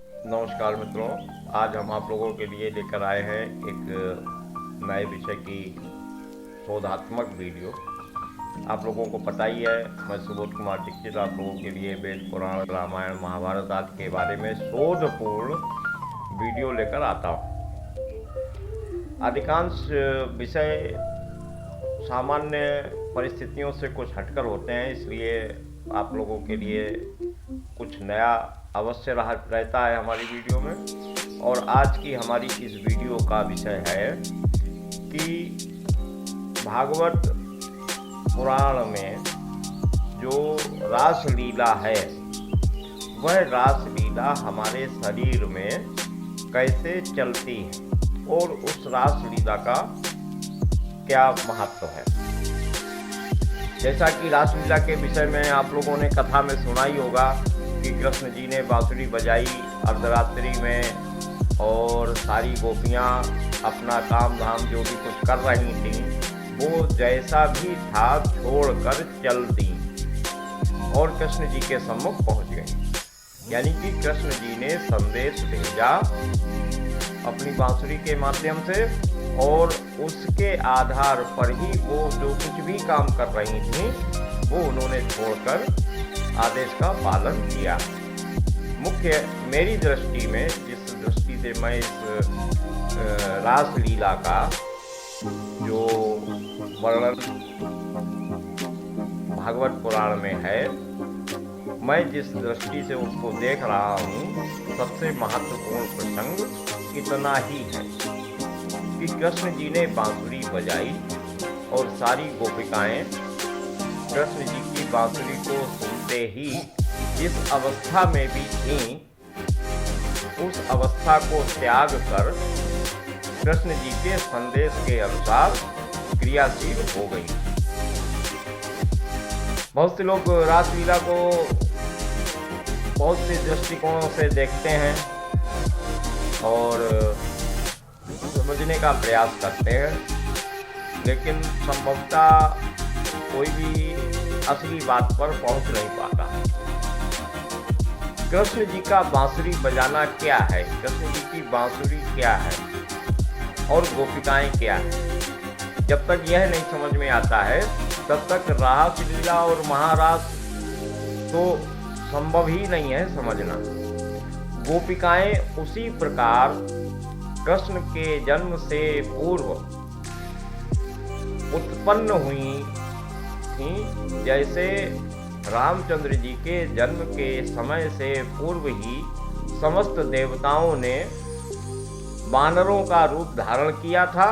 नमस्कार मित्रों, आज हम आप लोगों के लिए लेकर आए हैं एक नए विषय की शोधात्मक वीडियो। आप लोगों को पता ही है, मैं सुबोध कुमार दीक्षित आप लोगों के लिए वेद पुराण, रामायण, महाभारत आदि के बारे में शोधपूर्ण वीडियो लेकर आता हूँ। अधिकांश विषय सामान्य परिस्थितियों से कुछ हटकर होते हैं, इसलिए आप लोगों के लिए कुछ नया अवश्य रहता है हमारी वीडियो में। और आज की हमारी इस वीडियो का विषय है कि भागवत पुराण में जो रासलीला है, वह रासलीला हमारे शरीर में कैसे चलती है और उस रासलीला का क्या महत्व है। जैसा कि रासलीला के विषय में आप लोगों ने कथा में सुना ही होगा कि कृष्ण जी ने बांसुरी बजाई अर्धरात्रि में और सारी गोपियाँ अपना काम धाम जो भी कुछ कर रही थीं, वो जैसा भी था छोड़कर चल दी और कृष्ण जी के सम्मुख पहुंच गई। यानी कि कृष्ण जी ने संदेश भेजा अपनी बांसुरी के माध्यम से और उसके आधार पर ही वो जो कुछ भी काम कर रही थी वो उन्होंने छोड़कर आदेश का पालन किया। मुख्य मेरी दृष्टि में, जिस दृष्टि से मैं इस रासलीला का जो वर्णन भागवत पुराण में है, मैं जिस दृष्टि से उसको देख रहा हूँ, सबसे महत्वपूर्ण प्रसंग इतना ही है कि कृष्ण जी ने बांसुरी बजाई और सारी गोपिकाएं कृष्ण जी की बांसुरी को सुनते ही जिस अवस्था में भी थीं, उस अवस्था को त्याग कर कृष्ण जी के संदेश के अनुसार क्रियाशील हो गई। बहुत से लोग रासलीला को बहुत से दृष्टिकोणों से देखते हैं और समझने का प्रयास करते हैं, लेकिन संभवतः कोई भी असली बात पर पहुंच नहीं पाता। कृष्ण जी का बांसुरी बजाना क्या है, कृष्ण जी की बांसुरी क्या है और गोपिकाएं क्या है, जब तक यह नहीं समझ में आता है तब तक रासलीला और महारास तो संभव ही नहीं है समझना। गोपिकाएं उसी प्रकार कृष्ण के जन्म से पूर्व उत्पन्न हुई थी, जैसे रामचंद्र जी के जन्म के समय से पूर्व ही समस्त देवताओं ने वानरों का रूप धारण किया था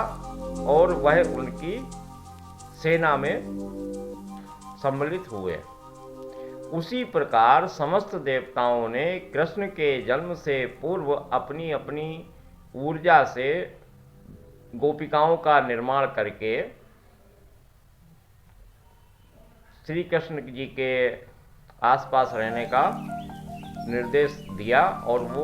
और वह उनकी सेना में सम्मिलित हुए। उसी प्रकार समस्त देवताओं ने कृष्ण के जन्म से पूर्व अपनी अपनी ऊर्जा से गोपिकाओं का निर्माण करके श्री कृष्ण जी के आसपास रहने का निर्देश दिया। और वो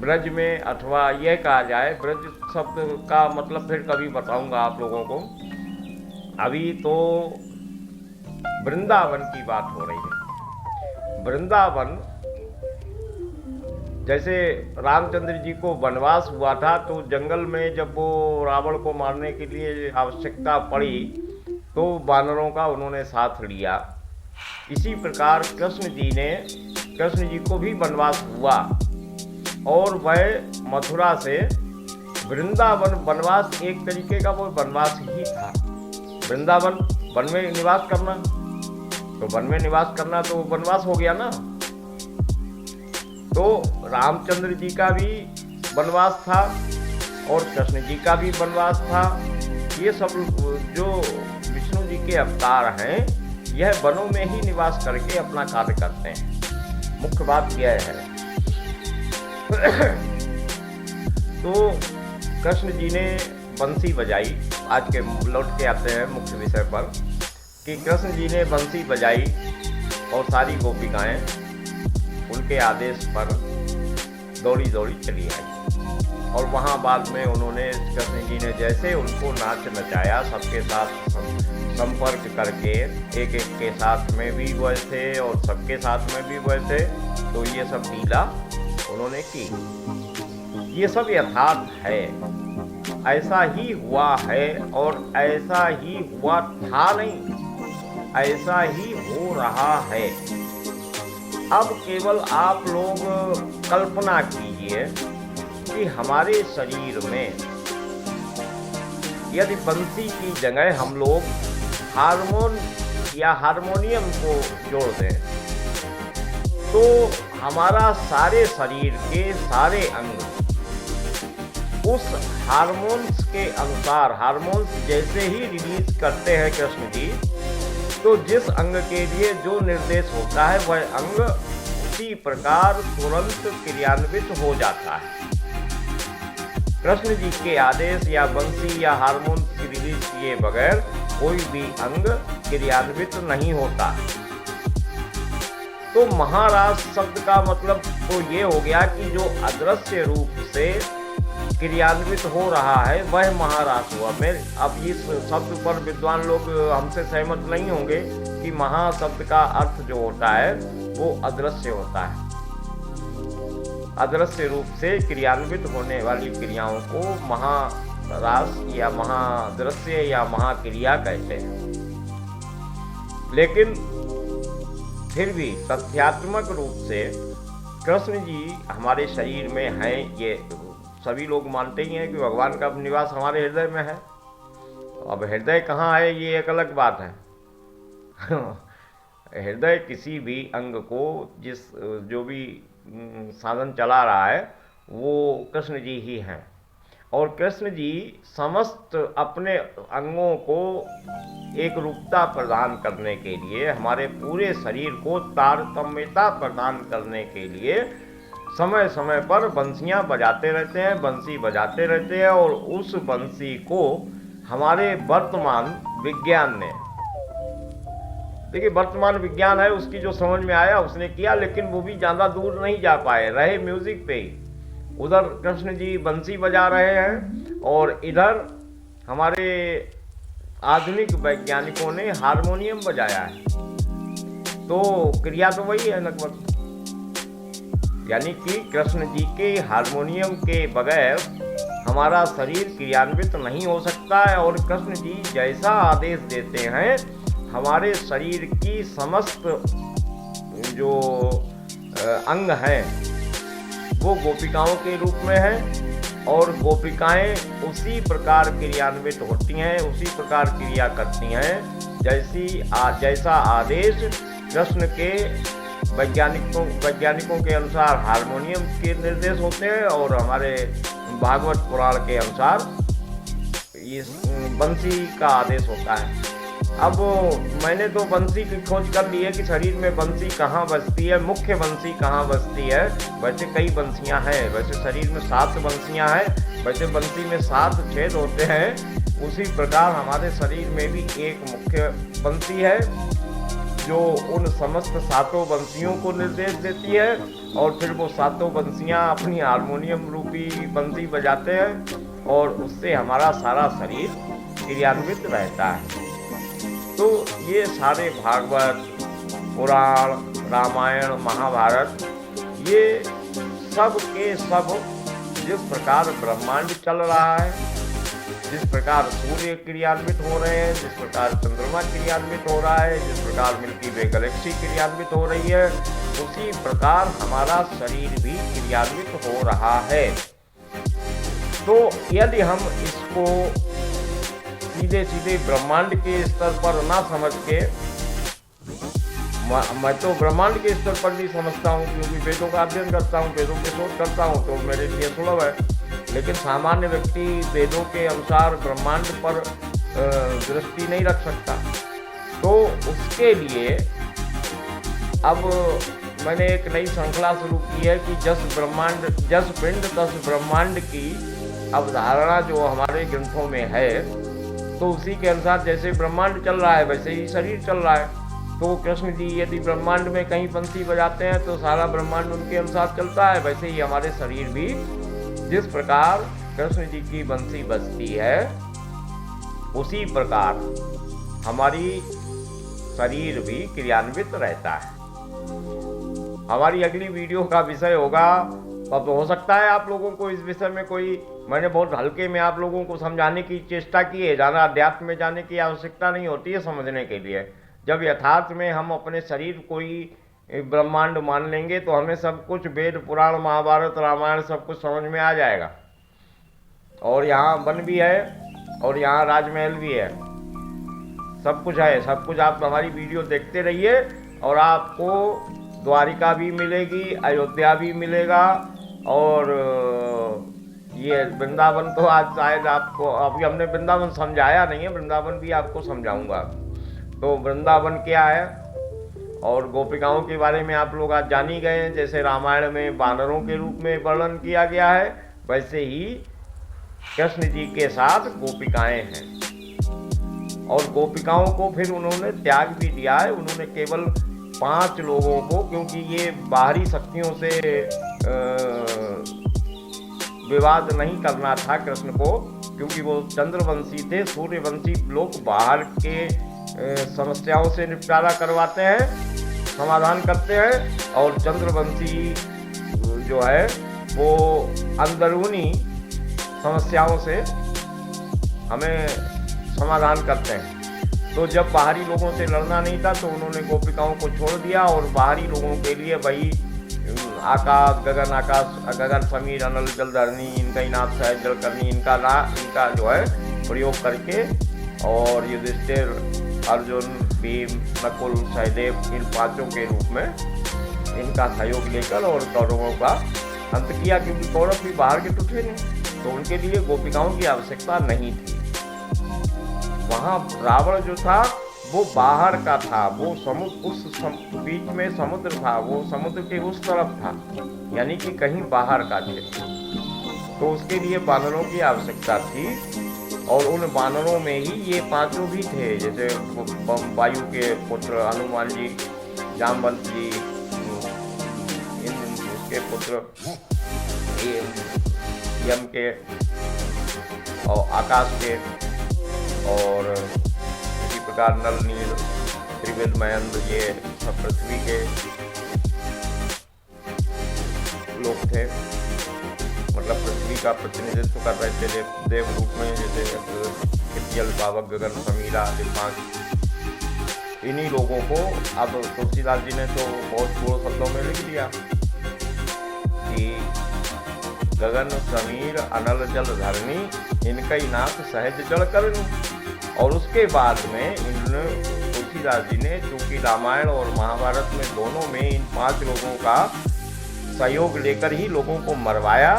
ब्रज में, अथवा यह कहा जाए, ब्रज शब्द का मतलब फिर कभी बताऊंगा आप लोगों को, अभी तो वृंदावन की बात हो रही है। वृंदावन, जैसे रामचंद्र जी को वनवास हुआ था तो जंगल में जब वो रावण को मारने के लिए आवश्यकता पड़ी तो वानरों का उन्होंने साथ लिया। इसी प्रकार कृष्ण जी को भी वनवास हुआ और वह मथुरा से वृंदावन, वनवास एक तरीके का वो वनवास ही था। वृंदावन वन में निवास करना, तो वन में निवास करना तो वनवास हो गया ना। तो रामचंद्र जी का भी वनवास था और कृष्ण जी का भी वनवास था। ये सब जो विष्णु जी के अवतार हैं, यह वनों में ही निवास करके अपना कार्य करते हैं। मुख्य बात यह है। तो कृष्ण जी ने बंसी बजाई। आज के लौट के आते हैं मुख्य विषय पर कि कृष्ण जी ने बंसी बजाई और सारी गोपिकाएं उनके आदेश पर दौड़ी दौड़ी चली आई। और वहाँ बाद में उन्होंने, कृष्ण जी ने जैसे उनको नाच नचाया, सबके साथ संपर्क करके एक एक के साथ में भी वह थे और सबके साथ में भी वह थे, तो ये सब लीला उन्होंने की। ये सब यथार्थ है, ऐसा ही हुआ है और ऐसा ही हुआ था नहीं, ऐसा ही हो रहा है। अब केवल आप लोग कल्पना कीजिए कि हमारे शरीर में यदि बंसी की जगह हम लोग हार्मोन या हारमोनियम को जोड़ दें तो हमारा सारे शरीर के सारे अंग उस हार्मोन्स के अनुसार, हार्मोन्स जैसे ही रिलीज करते हैं कृष्ण जी, तो जिस अंग के लिए जो निर्देश होता है वह अंग उसी प्रकार तुरंत क्रियान्वित हो जाता है। कृष्ण जी के आदेश या बंसी या हार्मोन की रिलीज किए बगैर कोई भी अंग क्रियान्वित नहीं होता। तो महारास शब्द का मतलब तो ये हो गया कि जो अदृश्य रूप से क्रियान्वित हो रहा है वह महारास हुआ। मैं अब इस शब्द पर विद्वान लोग हमसे सहमत नहीं होंगे कि महा शब्द का अर्थ जो होता है वो अदृश्य होता है। अदृश्य रूप से क्रियान्वित होने वाली क्रियाओं को महारास या महादृश्य या महाक्रिया कहते हैं। लेकिन फिर भी तथ्यात्मक रूप से कृष्ण जी हमारे शरीर में हैं, ये सभी लोग मानते ही हैं कि भगवान का निवास हमारे हृदय में है। अब हृदय कहाँ है ये एक अलग बात है। हृदय किसी भी अंग को जो भी साधन चला रहा है वो कृष्ण जी ही हैं, और कृष्ण जी समस्त अपने अंगों को एक रूपता प्रदान करने के लिए, हमारे पूरे शरीर को तारतम्यता प्रदान करने के लिए समय समय पर बंसियां बजाते रहते हैं, बंसी बजाते रहते हैं। और उस बंसी को हमारे वर्तमान विज्ञान ने, देखिए वर्तमान विज्ञान है, उसकी जो समझ में आया उसने किया, लेकिन वो भी ज़्यादा दूर नहीं जा पाए, रहे म्यूजिक पे ही। उधर कृष्ण जी बंसी बजा रहे हैं और इधर हमारे आधुनिक वैज्ञानिकों ने हारमोनियम बजाया है, तो क्रिया तो वही है लगभग। यानी कि कृष्ण जी के हारमोनियम के बगैर हमारा शरीर क्रियान्वित नहीं हो सकता है, और कृष्ण जी जैसा आदेश देते हैं हमारे शरीर की समस्त जो अंग हैं वो गोपिकाओं के रूप में हैं, और गोपिकाएं उसी प्रकार क्रियान्वित होती हैं, उसी प्रकार क्रिया करती हैं जैसा आदेश कृष्ण के वैज्ञानिकों के अनुसार हारमोनियम के निर्देश होते हैं, और हमारे भागवत पुराण के अनुसार ये बंसी का आदेश होता है। अब मैंने तो बंसी की खोज कर ली है कि शरीर में बंसी कहाँ बजती है, मुख्य बंसी कहाँ बजती है। वैसे कई बंसियाँ हैं, वैसे शरीर में 7 बंसियाँ हैं, वैसे बंसी में 7 छेद होते हैं। उसी प्रकार हमारे शरीर में भी एक मुख्य बंसी है जो उन समस्त 7 बंसियों को निर्देश देती है, और फिर वो 7 बंसियाँ अपनी हारमोनियम रूपी बंसी बजाते हैं, और उससे हमारा सारा शरीर क्रियान्वित रहता है। तो ये सारे भागवत, पुराण, रामायण, महाभारत, ये सब के सब जिस प्रकार ब्रह्मांड चल रहा है, जिस प्रकार सूर्य क्रियान्वित हो रहे हैं, जिस प्रकार चंद्रमा क्रियान्वित हो रहा है, जिस प्रकार मिल्की वे गैलेक्सी क्रियान्वित हो रही है, उसी प्रकार हमारा शरीर भी क्रियान्वित हो रहा है। तो यदि हम इसको सीधे सीधे ब्रह्मांड के स्तर पर ना समझ के, मैं तो ब्रह्मांड के स्तर पर भी समझता हूँ क्योंकि वेदों का अध्ययन करता हूँ, वेदों की शोध करता हूँ, तो मेरे लिए सुलभ है। लेकिन सामान्य व्यक्ति वेदों के अनुसार ब्रह्मांड पर दृष्टि नहीं रख सकता। तो उसके लिए अब मैंने एक नई श्रृंखला शुरू की है कि जस पिंड तस ब्रह्मांड की अवधारणा जो हमारे ग्रंथों में है, तो उसी के अनुसार जैसे ब्रह्मांड चल रहा है वैसे ही शरीर चल रहा है। तो कृष्ण जी यदि ब्रह्मांड में कहीं बंसी बजाते हैं तो सारा ब्रह्मांड उनके अनुसार चलता है, वैसे ही हमारे शरीर भी जिस प्रकार कृष्ण जी की बंसी बजती है उसी प्रकार हमारी शरीर भी क्रियान्वित रहता है। हमारी अगली वीडियो का विषय होगा, अब हो सकता है आप लोगों को इस विषय में कोई, मैंने बहुत हल्के में आप लोगों को समझाने की चेष्टा की है। जाना अध्यात्म में जाने की आवश्यकता नहीं होती है समझने के लिए। जब यथार्थ में हम अपने शरीर को ही ब्रह्मांड मान लेंगे तो हमें सब कुछ वेद पुराण महाभारत रामायण सब कुछ समझ में आ जाएगा। और यहाँ वन भी है और यहाँ राजमहल भी है, सब कुछ है, सब कुछ। आप हमारी वीडियो देखते रहिए और आपको द्वारिका भी मिलेगी, अयोध्या भी मिलेगा, और ये वृंदावन तो आज शायद आपको, अभी हमने वृंदावन समझाया नहीं है, वृंदावन भी आपको समझाऊंगा। तो वृंदावन क्या है और गोपिकाओं के बारे में आप लोग आज जान ही गए हैं। जैसे रामायण में वानरों के रूप में वर्णन किया गया है, वैसे ही कृष्ण जी के साथ गोपिकाएं हैं। और गोपिकाओं को फिर उन्होंने त्याग भी दिया है। उन्होंने केवल 5 लोगों को, क्योंकि ये बाहरी शक्तियों से विवाद नहीं करना था कृष्ण को, क्योंकि वो चंद्रवंशी थे। सूर्यवंशी लोग बाहर के समस्याओं से निपटारा करवाते हैं, समाधान करते हैं, और चंद्रवंशी जो है वो अंदरूनी समस्याओं से हमें समाधान करते हैं। तो जब बाहरी लोगों से लड़ना नहीं था तो उन्होंने गोपिकाओं को छोड़ दिया और बाहरी लोगों के लिए वही आकाश गगन समीर अनल जल धरनी, इनका ही नाथ सहज जल करनी, इनका जो है प्रयोग करके, और युधिष्ठिर, अर्जुन, भीम, नकुल, सहदेव, इन 5 के रूप में इनका सहयोग लेकर और कौरवों का अंत किया। क्योंकि कौरव भी बाहर के तो थे नहीं, तो उनके लिए गोपिकाओं की आवश्यकता नहीं थी। वहाँ रावण जो था वो बाहर का था, वो समुद्र बीच में समुद्र था, वो समुद्र के उस तरफ था, यानी कि कहीं बाहर का क्षेत्र। तो उसके लिए वानरों की आवश्यकता थी, और उन वानरों में ही ये 5 भी थे। जैसे वायु के पुत्र हनुमान जी, जामवंत जी, उसके पुत्र यम के, और आकाश के, और इसी प्रकार नल, नील, त्रिविध, महेंद्र, ये सब पृथ्वी के लोग थे। मतलब पृथ्वी का प्रतिनिधित्व कर रहे थे देव रूप में, जैसे जल, पावक, गगन, समीरा, ये 5। इन्हीं लोगों को अब तुलसीदास जी ने तो बहुत थोड़े शब्दों में लिख दिया कि गगन समीर अनल जल धरनी, इनका ही नाथ सहज जल करनी। और उसके बाद में इन्होंने तुलसीदास जी ने, चूँकि रामायण और महाभारत में दोनों में इन 5 लोगों का सहयोग लेकर ही लोगों को मरवाया,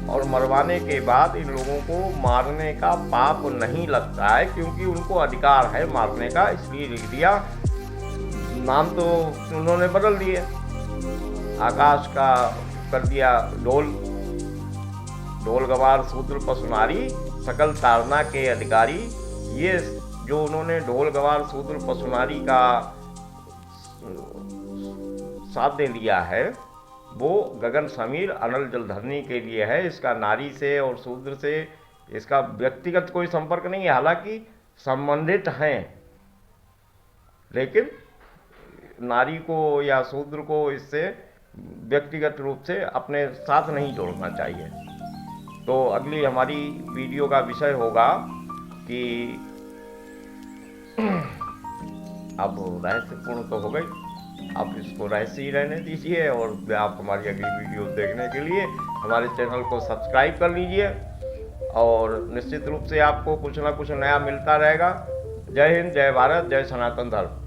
और मरवाने के बाद इन लोगों को मारने का पाप नहीं लगता है, क्योंकि उनको अधिकार है मारने का, इसलिए लिख दिया। नाम तो उन्होंने बदल दिए, आकाश का कर दिया ढोल गवार शूद्र पशुनारी, सकल तारना के अधिकारी। ये जो उन्होंने ढोल गवार शूद्र पशुनारी का साध्य लिया है, वो गगन समीर अनल जलधरनी के लिए है। इसका नारी से और शूद्र से इसका व्यक्तिगत कोई संपर्क नहीं है, हालांकि संबंधित हैं, लेकिन नारी को या शूद्र को इससे व्यक्तिगत रूप से अपने साथ नहीं जोड़ना चाहिए। तो अगली हमारी वीडियो का विषय होगा कि अब रहस्यपूर्ण तो हो गई, आप इसको रहस्य ही रहने दीजिए, और आप हमारी अगली वीडियो देखने के लिए हमारे चैनल को सब्सक्राइब कर लीजिए, और निश्चित रूप से आपको कुछ ना कुछ नया मिलता रहेगा। जय हिंद, जय भारत, जय सनातन धर्म।